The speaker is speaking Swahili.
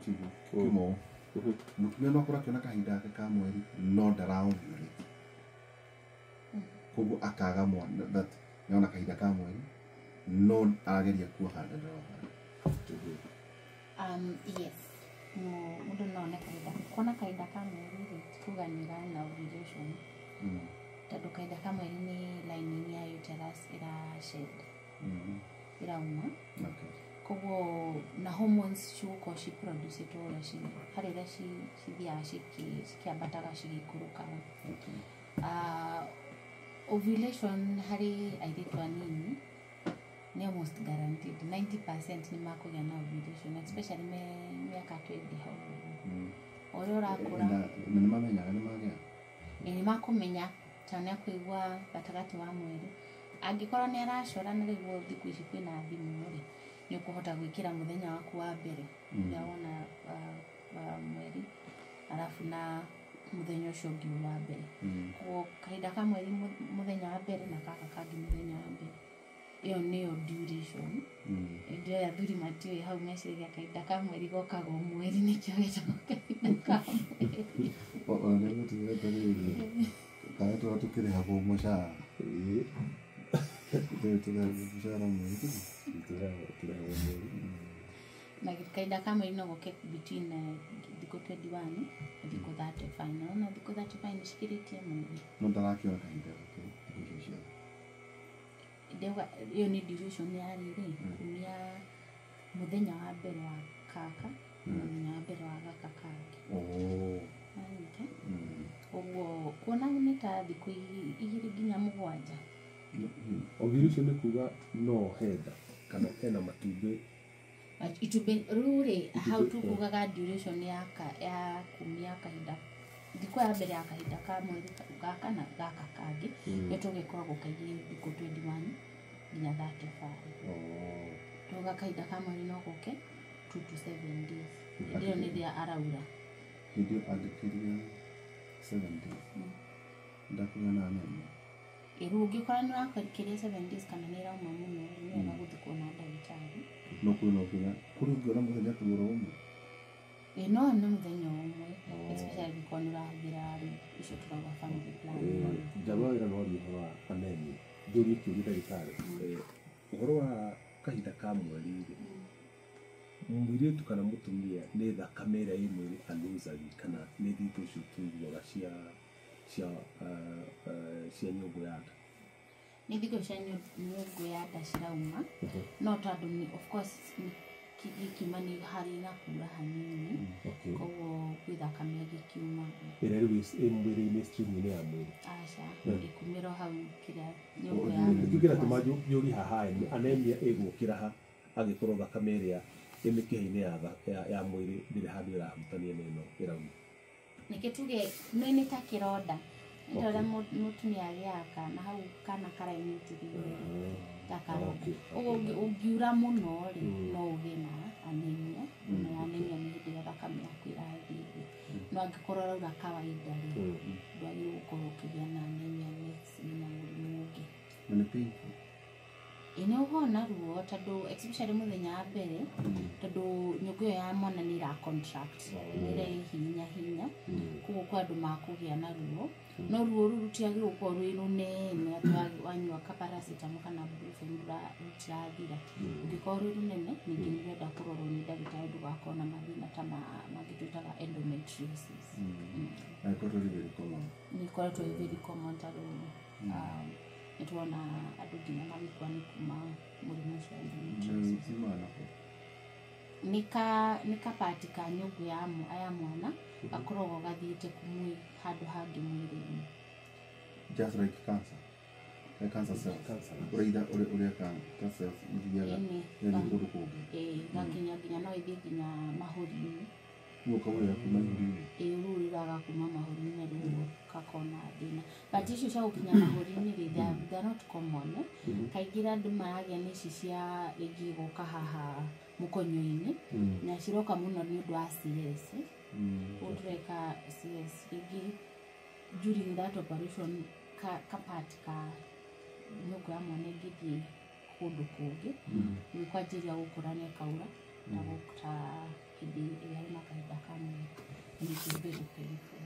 Kimo. Mutumia no akora kiona kahinda gake ka mweri no ndaraovulate. Koguo akaga mwana that niona kahinda ka mweri no arageria kuoha nda ndaraoha. Yes. Mundu no ne kahinda. Kuona kahinda ka mweri kuganira na ovulation. Tando kahinda ka mweri ni lining ya uterus ira shed. Irauma. Okay. Koguo na hormones ciuko ci produce to ora ci harira ci thia cikiambataga cigikurukaga. Ovulation hari airitu anini ni almost guaranteed 90% ni makugĩa na ovulation, especially miaka 20 hau. Ore urakura ni mamenyaga ni magĩa ni makumenya tane kuigua gatagati wa mweri angikorwo ni aracora na rĩu thikũ ici kwĩna thimũ ri ni ukuhota gwikira muthenya waku wa mbere ya wona mweri alafu na muthenya ucio ngi wa mbere ko kahinda ka mweri muthenya wa mbere na kaka kangi muthenya wa mbere iyo niyo duration ndio ya thuri matio hau meciria kahinda ka mweri gokaga mweri ni kio gĩtagwo kahinda ka mweri ona nĩ tũrĩ kana tukire hapo mũcara na kahinda ka mweri no goke between thikũ 21 thikũ 35 na thikũ 35 cikiritie mũno no ndarakiona kahinda gake ndewa iyo ni duration ya riri kumia muthenya wa mbere wa kaka muthenya wa mbere wa gaka kangi oguo kuona ni ta thikũ 2 nginya 7 ovulation ni kuga no henda kana ena matumbĩ itube rure how to kugaga duration ya kumia kahinda thikũ ya mbere ya kahinda ka mweri gaka na gaka kangi nĩtũgĩkoragwo kaingĩ thikũ 21 nginya 35 tuga kahinda ka mweri no goke 2 to 7 days ndio nĩ rĩa araura ndio andĩkĩria 7 days ndakugana nene ungĩkora nĩ wakĩria 7 days kana nĩ rauma mũno nĩ wega gũthiĩ kuona ndagĩtarĩ no kwĩna kũrĩ ngĩona mũthenya kũgũra ũmwe no nĩ mũthenya ũmwe especially because nĩũrahũthĩra icio tũrauga family plan njaba wĩra no ũrĩa wa anemia njũrie kĩũria ndagĩtarĩ ũhoro wa kahinda ka mweri mũirĩtu kana mũtumia nĩ thakame ĩrĩa ĩ mwĩrĩ aluzagi kana nĩ thitũ icio tuiguaga cia nyũngũ ya nda nĩ thikũ cia nyũngũ ya nda cirauma no tondũ ni of course kĩmani harĩ na kura hanini koguo kwĩ thakame gĩkiuma ĩrĩa rĩu ĩ mwĩrĩ-inĩ stream-inĩ ya mwĩrĩ aca ĩkumĩra hau kĩrĩa nyũngũ ya nda tũkĩra tũmanjũri haha anemia ĩgũkĩra ha angĩkorwo thakame ĩrĩa ĩ mĩkiha-inĩ ya mwĩrĩ ndĩrĩ handũ ĩrahutania na ĩno ĩrauma nĩkĩ tuge nĩ ta kĩronda ndio mũtumia agĩaka na hau kana karainĩtithio ũngiura mũno rĩ no ũgĩe na anemia na anemia nĩ hĩndĩ ĩrĩa thakame yaku ĩrathiĩ thĩ no angĩkorwo raura kawaida rĩ ndwagĩrĩirwo gũkorwo ũkĩgĩa na anemia na mũrimũ ũngĩ na nĩ painful ene ũhona ruo tondũ especially mũthenya wa mbere tondũ nyũngũ ya mwana nĩ ira contract nĩ hinya koguo kwa andũ makũgĩa na ruo no ruo ruru tiagĩrĩirwo gũkorwo rwĩ rũnene atĩ wanyua paracetamol kana brufen rũtirathira ũngĩkorwo rwĩ rũnene ningĩ nĩũrenda kũrorwo nĩ ndagĩtarĩ ndũgakorwo na mathĩna ta mangĩ twĩtaga endometriosis nĩ ikoretwo ĩ very common tondũ nĩtuona andũ nginya magĩkua nĩ kuma mũrimũ ũcio wa endometriosis nĩ kapati ka nyũngũ ya mwana gakoragwo gathiĩte kumwe handũ hangĩ mwĩrĩ-inĩ just like cancer cancer cells ũrĩa cancer cells ithiaga kũndũ kũngĩ gakinya nginya no ithiĩ nginya mahũri-inĩ ũkawĩra kuma mahũri-inĩ rũrĩraga kuma mahũri-inĩ rĩu kakona thĩna but icio cia gũkinya mahũri-inĩ rĩ they are not common kaingĩ andũ maragĩa nĩ ici cia rĩngĩ gũka haha mũkonyo-inĩ na ciroka mũno nĩ ũndũ wa CS ũtũreka CS rĩngĩ during that operation kapati ka nyũngũ ya mwana ĩngĩthiĩ kũndũ kũngĩ nĩ kwanjĩrĩria gũkũra na ĩkaura na gũkũra hĩndĩ ĩrĩa na it is very painful.